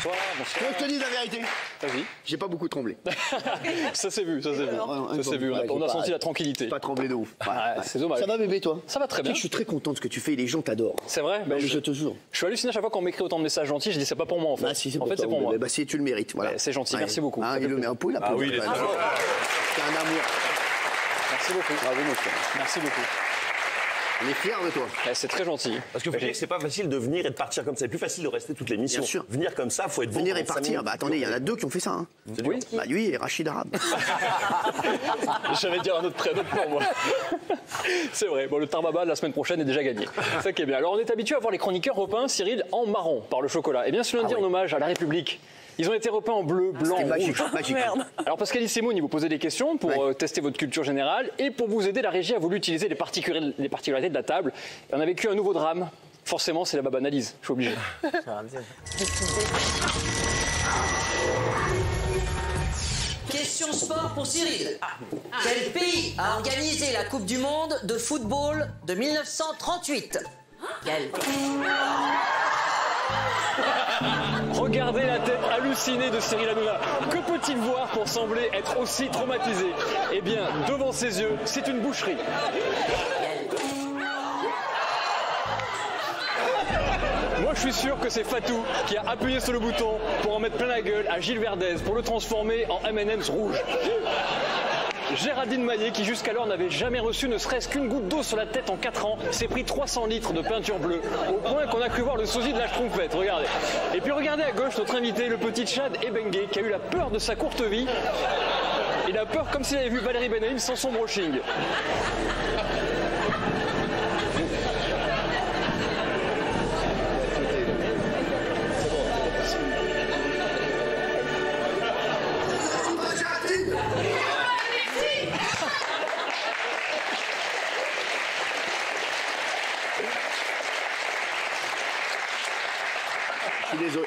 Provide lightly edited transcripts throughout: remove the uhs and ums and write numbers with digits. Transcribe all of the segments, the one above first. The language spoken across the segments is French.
Bonsoir, bonsoir. Tu veux que je te dise la vérité? Vas-y. J'ai pas beaucoup tremblé. Ça s'est vu, ça s'est vu. Ça s'est vu, on a senti la tranquillité. Pas tremblé de ouf. Ouais, c'est dommage. Ça va bébé toi? Ça va très bien. Je suis très content de ce que tu fais et les gens t'adorent. C'est vrai? Mais je te jure. Je suis halluciné à chaque fois qu'on m'écrit autant de messages gentils, je dis c'est pas pour moi en fait. Bah si, c'est en pour fait, toi, c'est pour moi. Bah si, tu le mérites. Voilà. C'est gentil, merci beaucoup. Hein, il le met un peu, il a Ah oui, il est C'est un amour. Merci beaucoup. Bravo mon frère. Merci beaucoup. On est fiers de toi. C'est très gentil. Parce que vous voyez que c'est pas facile de venir et de partir comme ça. C'est plus facile de rester toute l'émission. Bien sûr. Venir comme ça, faut être bon. Venir et pendant 5 partir. minutes. Bah attendez, il y en a deux qui ont fait ça. Hein. Oui. Bah lui et Rachid Arabe. J'allais dire un autre prénom pour moi. C'est vrai. Bon, le Tarbaba de la semaine prochaine est déjà gagné. C'est ça qui est bien. Alors, on est habitué à voir les chroniqueurs repeints, Cyril, en marron par le chocolat. Et bien, ce lundi, en hommage à la République, ils ont été repeints en bleu, blanc, C'était magique, rouge. magique. Alors, Pascal Issemoun, il vous posait des questions pour tester votre culture générale. Et pour vous aider, la régie a voulu utiliser les particularités de la table. Et on a vécu un nouveau drame. Forcément, c'est la baba-analyse. Je suis obligé. Question sport pour Cyril. Quel pays a organisé la Coupe du Monde de football de 1938? Quel? Regardez la tête hallucinée de Cyril Hanouna. Que peut-il voir pour sembler être aussi traumatisé? Eh bien, devant ses yeux, c'est une boucherie. Moi, je suis sûr que c'est Fatou qui a appuyé sur le bouton pour en mettre plein la gueule à Gilles Verdez pour le transformer en M&M's rouge. Géraldine Maillet, qui jusqu'alors n'avait jamais reçu ne serait-ce qu'une goutte d'eau sur la tête en 4 ans, s'est pris 300 litres de peinture bleue, au point qu'on a cru voir le sosie de la Schtroumpfette, regardez. Et puis regardez à gauche notre invité, le petit Chad Ebengué, qui a eu la peur de sa courte vie. Il a peur comme s'il avait vu Valérie Benaïm sans son brushing.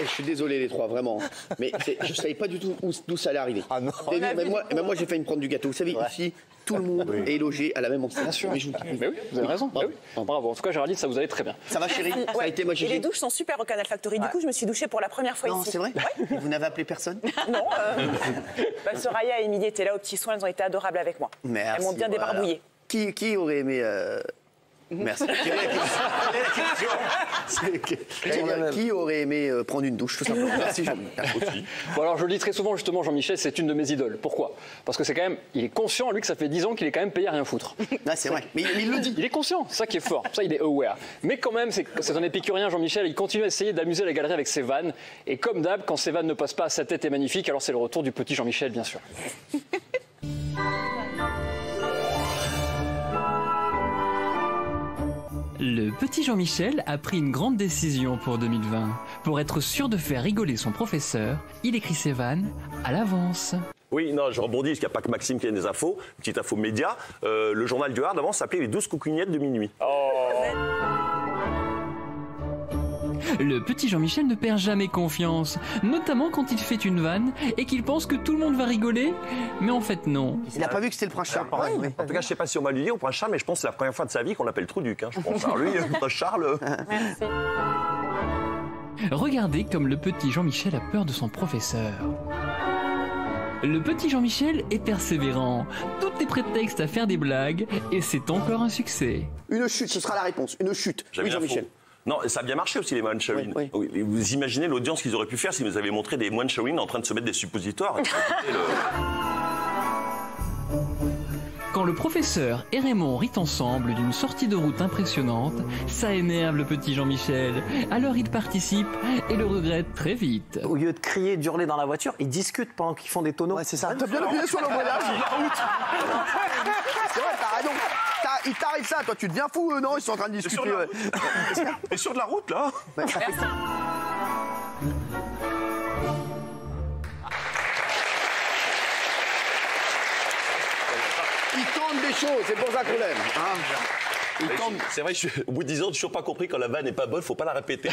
Je suis désolé les trois, vraiment. Mais je savais pas du tout d'où ça allait arriver. Ah non. Même moi j'ai failli me prendre du gâteau. Vous savez, ici, tout le monde est logé à la même enseigne. Bien sûr. Mais Mais oui, vous avez raison. Bravo. Mais oui. Bravo. En tout cas, Géraldine, ça vous allait très bien. Ça va chérie? Ça a été moi Et les douches sont super au Canal Factory. Du coup, je me suis douchée pour la première fois Non, ici. c'est vrai? Vous n'avez appelé personne? Non. Soraya et Émilie étaient là aux petits soins. Elles ont été adorables avec moi. Merci, Elles m'ont bien débarbouillée. Qui aurait aimé... Merci. Qui aurait aimé prendre une douche, tout simplement? Merci, Jean-Michel. Bon, alors je le dis très souvent, justement, Jean-Michel, c'est une de mes idoles. Pourquoi? Parce que c'est quand même, il est conscient, lui, que ça fait 10 ans qu'il est quand même payé à rien foutre. Ah, c'est vrai, mais il le dit. Il est conscient, c'est ça qui est fort, ça il est aware. Mais quand même, c'est un épicurien, Jean-Michel, il continue à essayer d'amuser la galerie avec ses vannes. Et comme d'hab, quand ses vannes ne passent pas, sa tête est magnifique, alors c'est le retour du petit Jean-Michel, bien sûr. Le petit Jean-Michel a pris une grande décision pour 2020. Pour être sûr de faire rigoler son professeur, il écrit ses vannes à l'avance. Oui, non, je rebondis, parce qu'il n'y a pas que Maxime qui a des infos. Petite info média. Le journal du Hard, avant, s'appelait les 12 coucougnettes de minuit. Le petit Jean-Michel ne perd jamais confiance, notamment quand il fait une vanne et qu'il pense que tout le monde va rigoler, mais en fait non. Il n'a pas vu que c'était le prince Charles. En tout cas, je ne sais pas si on va lui dire au prince Charles, mais je pense que c'est la première fois de sa vie qu'on l'appelle Trouduc. Hein, je pense. Alors lui, prince Charles... Regardez comme le petit Jean-Michel a peur de son professeur. Le petit Jean-Michel est persévérant. Tout est prétexte à faire des blagues et c'est encore un succès. Une chute, ce sera la réponse. Une chute. Oui, Jean-Michel. Non, ça a bien marché aussi, les moines Shaolin. Oui. Vous imaginez l'audience qu'ils auraient pu faire s'ils nous avaient montré des moines Shaolin en train de se mettre des suppositoires. Quand le professeur et Raymond rient ensemble d'une sortie de route impressionnante, ça énerve le petit Jean-Michel. Alors il participe et le regrette très vite. Au lieu de crier, d'hurler dans la voiture, ils discutent pendant qu'ils font des tonneaux. Ouais, c'est ça. T'as bien appuyé sur l'embrayage. C'est vrai, t'as raison. Il t'arrive ça, toi, tu deviens fou, non? Ils sont en train de discuter. Et sur de la route, là? Ouais. Ils tentent des choses, c'est pour ça qu'on l'aime. Hein. C'est vrai, au bout de 10 ans, j'ai toujours pas compris quand la vanne n'est pas bonne, faut pas la répéter.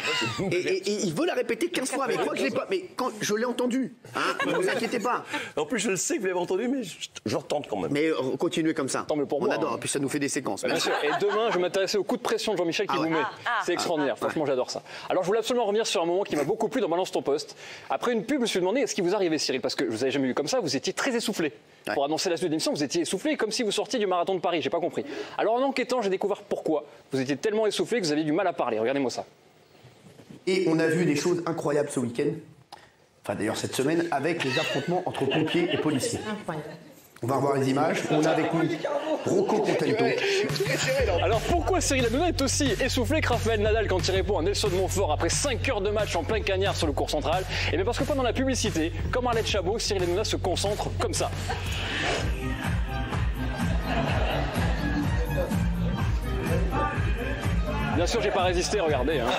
Et il veut la répéter 15 fois, mais quoi que je l'ai pas. Mais quand je l'ai entendu, hein, ne vous inquiétez pas. En plus, je le sais que vous l'avez entendu, mais je retente quand même. Mais continuez comme ça. Tant mieux pour On moi, adore, hein. puis ça nous fait des séquences. Bien sûr. Et demain, je vais m'intéresser au coup de pression de Jean-Michel qui vous met. C'est extraordinaire. Franchement, j'adore ça. Alors, je voulais absolument revenir sur un moment qui m'a beaucoup plu dans Balance ton poste. Après une pub, je me suis demandé, est-ce qu'il vous arrivait, Cyril? Parce que je vous avais jamais vu comme ça, vous étiez très essoufflé. Ouais. Pour annoncer la suite de l'émission, vous étiez essoufflé comme si vous sortiez du marathon de Paris. J'ai pas compris. Alors, en enquêtant, j'ai découvert pourquoi. Vous étiez tellement essoufflé que vous aviez du mal à parler. Regardez-moi ça. Et on a vu des choses incroyables ce week-end, enfin d'ailleurs cette semaine, avec les affrontements entre pompiers et policiers. On va revoir les images. On a avec nous Rocco Contento. Alors pourquoi Cyril Hanouna est aussi essoufflé que Raphaël Nadal quand il répond à Nelson Montfort après 5 heures de match en plein cagnard sur le court central? Et bien parce que pendant la publicité, comme Arlette Chabot, Cyril Hanouna se concentre comme ça. Bien sûr, j'ai pas résisté, regardez. Hein.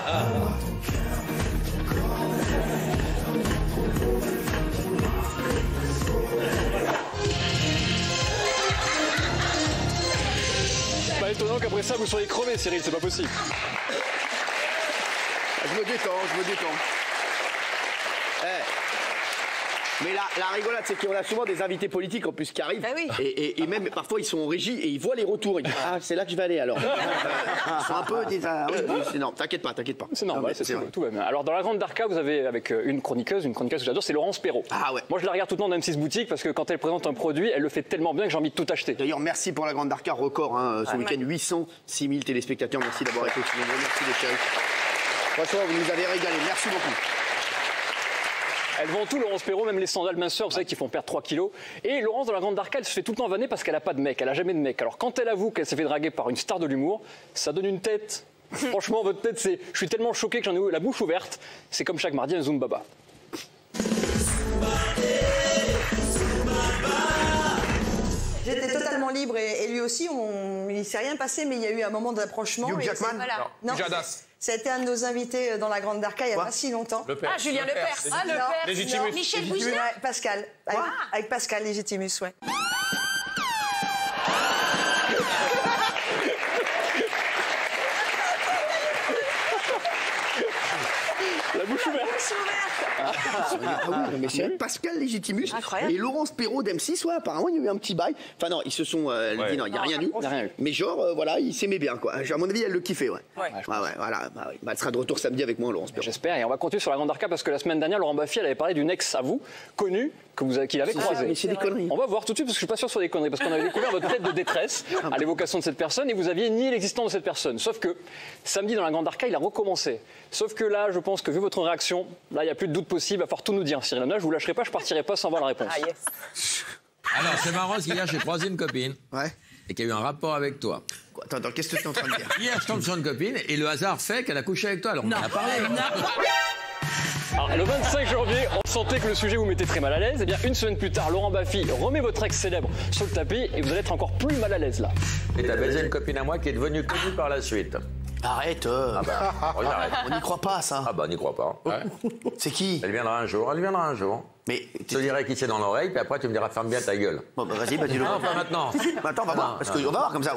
Pas étonnant qu'après ça, vous soyez crevé, Cyril, c'est pas possible. Je me détends. Mais la rigolade, c'est qu'on a souvent des invités politiques en plus qui arrivent. Ah oui. Et même parfois ils sont en régie et ils voient les retours. Ils disent ah c'est là que je vais aller alors. Ils sont un peu non, t'inquiète pas. C'est normal, c'est vrai. tout va bien. Alors dans la Grande Darka, vous avez avec une chroniqueuse que j'adore, c'est Laurence Perrault. Ah ouais. Moi je la regarde tout le temps dans M6 Boutique parce que quand elle présente un produit, elle le fait tellement bien que j'ai envie de tout acheter. D'ailleurs merci pour la Grande Darka, record ce week-end, 806 000 téléspectateurs. Merci d'avoir été aussi nombreux. Merci les chéris. Franchement vous nous avez régalé. Merci beaucoup. Elle vend tout, Laurence Perrault, même les sandales minceurs, vous savez, qui font perdre 3 kilos. Et Laurence, dans la Grande Darka, elle se fait tout le temps vanner parce qu'elle n'a pas de mec, elle n'a jamais de mec. Alors quand elle avoue qu'elle s'est fait draguer par une star de l'humour, ça donne une tête. Franchement, votre tête, c'est... Je suis tellement choqué que j'en ai la bouche ouverte. C'est comme chaque mardi, un Zoom Baba. J'étais totalement libre et lui aussi, il ne s'est rien passé, mais il y a eu un moment d'approchement. Hugh Jackman Non, ça a été un de nos invités dans la Grande Darka il n'y a pas si longtemps. Ah, Julien Lepers. Ah, Non, Lepers. Légitimus. Michel Bougelin. Ouais, Pascal. Avec Pascal Légitimus, ouais. La bouche ouverte. Ah oui, mais c'est Pascal Légitimus Incroyable. et Laurence Perrault d'M6, ouais, apparemment il y a eu un petit bail. Enfin non, ils se sont dit non, il n'y a rien eu. Mais genre, voilà, ils s'aimaient bien, quoi. À mon avis, elle le kiffait, ouais. Voilà. Elle sera de retour samedi avec moi, Laurence Perrault. J'espère, et on va continuer sur la Grande Darka parce que la semaine dernière, Laurent Baffy, elle avait parlé d'une ex à vous, connue, qu'il avait croisée. Mais c'est des conneries. On va voir tout de suite parce que je suis pas sûr que ce soit des conneries parce qu'on avait découvert votre tête de détresse à l'évocation de cette personne et vous aviez nié l'existence de cette personne. Sauf que samedi dans la Grande Darka, il a recommencé. Sauf que là, je pense que vu votre réaction, là, il n'y a plus de doute possible. Il va falloir tout nous dire, Cyril Hanouna. Je vous lâcherai pas, je partirai pas sans voir la réponse. Ah, yes. Alors, c'est marrant parce qu'hier, j'ai croisé une copine Ouais. et qui a eu un rapport avec toi. Quoi, attends, qu'est-ce que tu es en train de dire? Hier, je tombe sur une copine et le hasard fait qu'elle a couché avec toi. Alors, on en a parlé. Alors, le 25 janvier, on sentait que le sujet vous mettait très mal à l'aise. Et bien, une semaine plus tard, Laurent Baffy remet votre ex célèbre sur le tapis et vous allez être encore plus mal à l'aise là. Et t'as baisé une copine à moi qui est devenue connue par la suite. Arrête, Regarde. on n'y croit pas, ça. Ah bah, n'y crois pas. C'est qui? Elle viendra un jour. Mais Je te dirai qui c'est dans l'oreille, puis après, tu me diras, ferme bien ta gueule. bon, bah, vas-y, dis-le. Non, pas maintenant. Attends, on va voir, parce qu'on va voir comme ça.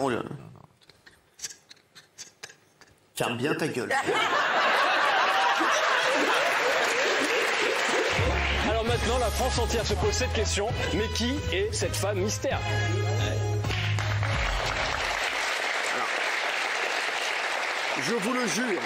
Ferme bien ta gueule. Alors maintenant, la France entière se pose cette question. Mais qui est cette femme mystère? Je vous le jure,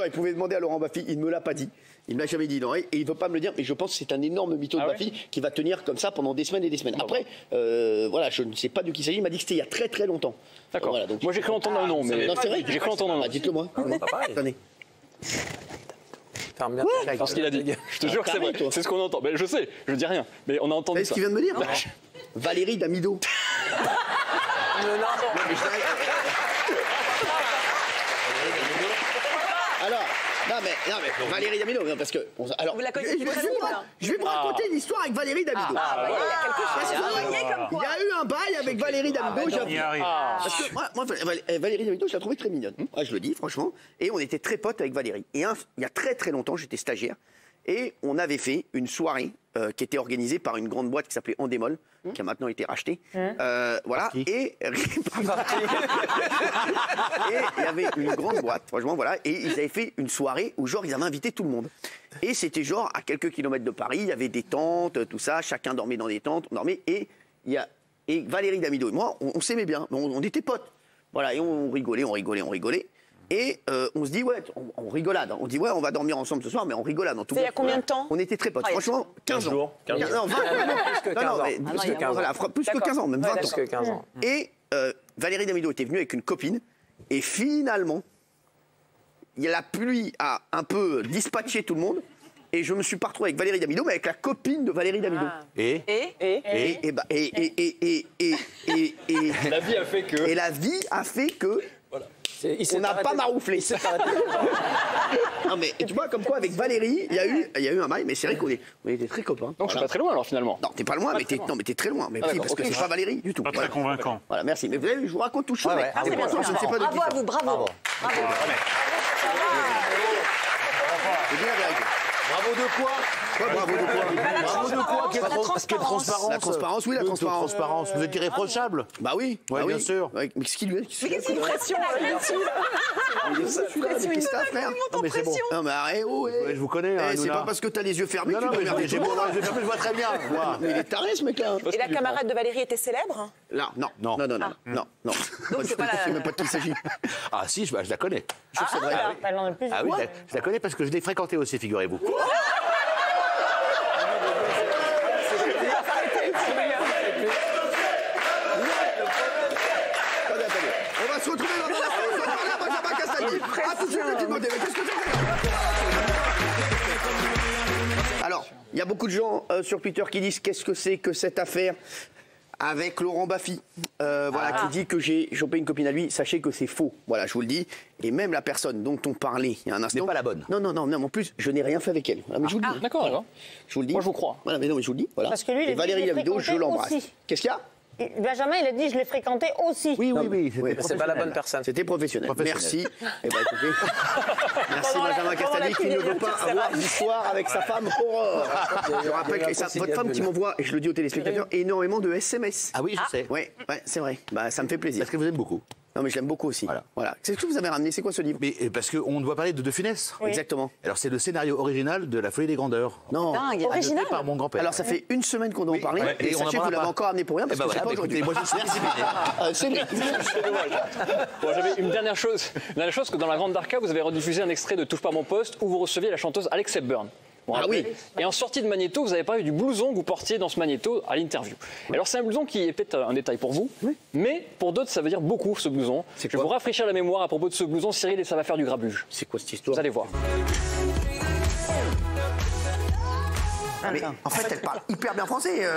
il pouvait demander à Laurent Baffy, il ne me l'a pas dit. Il ne me l'a jamais dit dans l'oreille et il ne veut pas me le dire, mais je pense que c'est un énorme mytho de Baffy qui va tenir comme ça pendant des semaines et des semaines. Après, voilà, je ne sais pas de qui il s'agit, il m'a dit que c'était il y a très très longtemps. D'accord. Voilà, donc... Moi j'ai cru entendre un nom, mais. Non, c'est vrai. J'ai cru entendre un nom. Dites-le moi. Attendez. Ferme bien. Parce qu'il a dit. Je te jure que c'est vrai. C'est ce qu'on entend. Mais je sais, je dis rien. Mais on a entendu Vous savez ce ça. qu'il vient de me dire? Valérie Damido. Alors, non mais Valérie Damido, non, parce que... Alors, Vous la connaissez très longtemps. je vais vous raconter une histoire avec Valérie Damido. Il y a quelque chose de voyez comme Il quoi. y a eu un bail avec Valérie Damido. Parce que moi, Valérie Damido, je la trouvais très mignonne. Je le dis, franchement. Et on était très potes avec Valérie. Et il y a très très longtemps, j'étais stagiaire. Et on avait fait une soirée qui était organisé par une grande boîte qui s'appelait Endemol, qui a maintenant été rachetée. Voilà. Et il y avait une grande boîte, franchement, voilà. Et ils avaient fait une soirée où, genre, ils avaient invité tout le monde. Et c'était genre à quelques kilomètres de Paris, il y avait des tentes, tout ça, chacun dormait dans des tentes, on dormait. Et Valérie Damido et moi, on s'aimait bien, on était potes. Voilà, et on rigolait. Et on se dit, ouais, on rigolade. On dit, ouais, on va dormir ensemble ce soir, mais on rigolade. C'est il y a combien de temps? On était très potes. Franchement, 15 ans. 15 jours. Non, 20 ans. Plus que 15 ans. Voilà, plus que 15 ans, même 20 ans. Plus que 15 ans. Et Valérie Damido était venue avec une copine. Et finalement, la pluie a un peu dispatché tout le monde. Et je me suis pas retrouvé avec Valérie Damido, mais avec la copine de Valérie Damido. Et La vie a fait que. Et la vie a fait que. On n'a pas marouflé. Non mais tu vois comme quoi avec Valérie il y a eu un bail, mais c'est vrai qu'on était très copains. Donc je suis pas très loin alors finalement. Non, t'es pas loin, mais t'es très loin. Mais si, parce que c'est pas Valérie du tout. Pas très convaincant. Voilà, merci. Mais vous avez vu, je vous raconte tout chaud. Ouais, Je ne sais pas de qui Bravo à ça. vous, bravo. C'est bien la vérité. Bravo de quoi? Bravo de quoi? Bravo de quoi? Quelle transparence? La transparence, oui, la transparence. Vous êtes irréprochable? Bah oui. Ouais, bien sûr. Ouais, mais qu'est-ce qu'il lui a? Mais qu'est-ce qu'il pression Qu'est-ce que t'as à faire? Non, mais c'est bon. Non mais arrête, oh, Ouais, je vous connais, hein, c'est Hanouna. pas parce que t'as les yeux fermés Non, que non, tu mais peux regarder j'ai tout le mon monde. je vois très bien. Moi. Mais il est taré ce mec-là. Et la camarade de Valérie était célèbre? Là, non. Non. Donc c'est pas Je sais la... même pas de qui il s'agit. Ah si, je la connais. Ah Ah oui, je la connais parce que je l'ai fréquentée aussi, figurez-vous. Attendez. On va se retrouver dans la France. On va parler à Benjamin Castaldi. Ah, tout de suite, le Timothée. Mais qu'est-ce que c'est que ça? Alors, il y a beaucoup de gens sur Twitter qui disent qu'est-ce que c'est que cette affaire avec Laurent Baffy, qui dit que j'ai chopé une copine à lui. Sachez que c'est faux. Voilà, je vous le dis. Et même la personne dont on parlait il y a un instant. N'est pas la bonne. Non. En plus, je n'ai rien fait avec elle. Voilà, mais je vous le dis. D'accord. Je vous le dis. Moi je vous crois. Voilà, mais non, mais je vous le dis. Voilà. Parce que lui, il a et dit, Valérie je l'ai Damido, je fréquenté l'embrasse. aussi. Qu'est-ce qu'il y a? Benjamin, il a dit, je l'ai fréquenté aussi. Oui. C'est pas la bonne personne. C'était professionnel. Merci. Eh ben, écoutez, merci Benjamin Castaldi qui ne veut pas avoir d'histoire avec sa femme Aurore. Je rappelle que c'est votre femme qui m'envoie, et je le dis aux téléspectateurs, énormément de SMS. Ah oui, je sais. Ouais, c'est vrai. Bah, ça me fait plaisir. Parce que vous aimez beaucoup. Non, mais je l'aime beaucoup aussi. Voilà. C'est ce que vous avez ramené. C'est quoi ce livre? Mais parce qu'on doit parler de De Funès. Exactement. Alors c'est le scénario original de La Folie des Grandeurs. Non. Original par mon grand-père. Alors ça fait une semaine qu'on doit en parler. ouais, Et et on en sachez que vous parlera l'avez pas. encore amené pour rien parce que c'est pas aujourd'hui. Moi je suis discipliné. C'est vrai. C'est dommage. Bon, j'avais une dernière chose. Que dans la Grande Darka, vous avez rediffusé un extrait de Touche pas à mon poste où vous receviez la chanteuse Alex Hepburn. Ah oui. Et en sortie de magnéto, vous avez parlé du blouson que vous portiez dans ce magnéto à l'interview. Alors c'est un blouson qui est peut-être un détail pour vous, mais pour d'autres ça veut dire beaucoup ce blouson. Je vais vous rafraîchir la mémoire à propos de ce blouson, Cyril, et ça va faire du grabuge. C'est quoi cette histoire? Vous allez voir. Mais en fait, elle parle hyper bien français.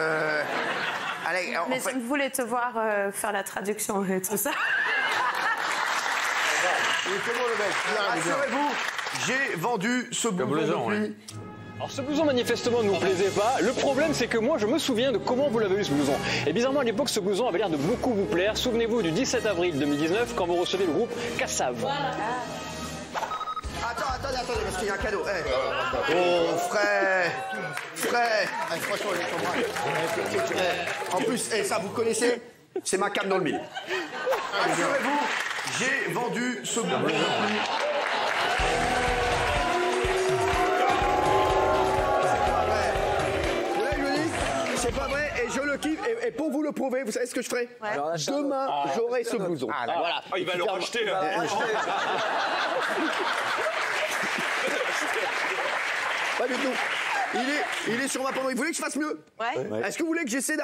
Allez, en Mais fait... je voulais te voir faire la traduction et tout ça. Rassurez-vous, j'ai vendu ce blouson depuis... Alors ce blouson manifestement ne vous plaisait pas. Le problème c'est que moi je me souviens de comment vous l'avez eu ce blouson. Et bizarrement à l'époque ce blouson avait l'air de beaucoup vous plaire. Souvenez-vous du 17 avril 2019 quand vous recevez le groupe Kassav. Attendez, parce qu'il y a un cadeau. Oh, frère. Franchement, en plus, ça vous connaissez, c'est ma cam dans le mille. Rassurez-vous, j'ai vendu ce blouson. C'est pas vrai et je le kiffe. Et pour vous le prouver, vous savez ce que je ferai? Demain, j'aurai ce blouson. Voilà. Il va le racheter. Pas du tout. Il est sur ma pendant. Vous voulez que je fasse mieux? Ouais. Est-ce que vous voulez que j'essaie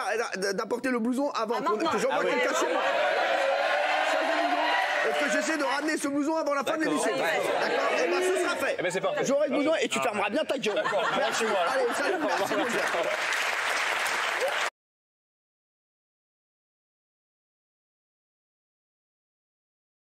d'apporter le blouson avant que j'envoie quelqu'un chez moi? Est-ce que j'essaie de ramener ce blouson avant la fin de l'émission? D'accord. Eh bien, ce sera fait. Eh ben c'est parfait. J'aurai le blouson et tu fermeras bien ta gueule. Merci. Allez, salut, merci.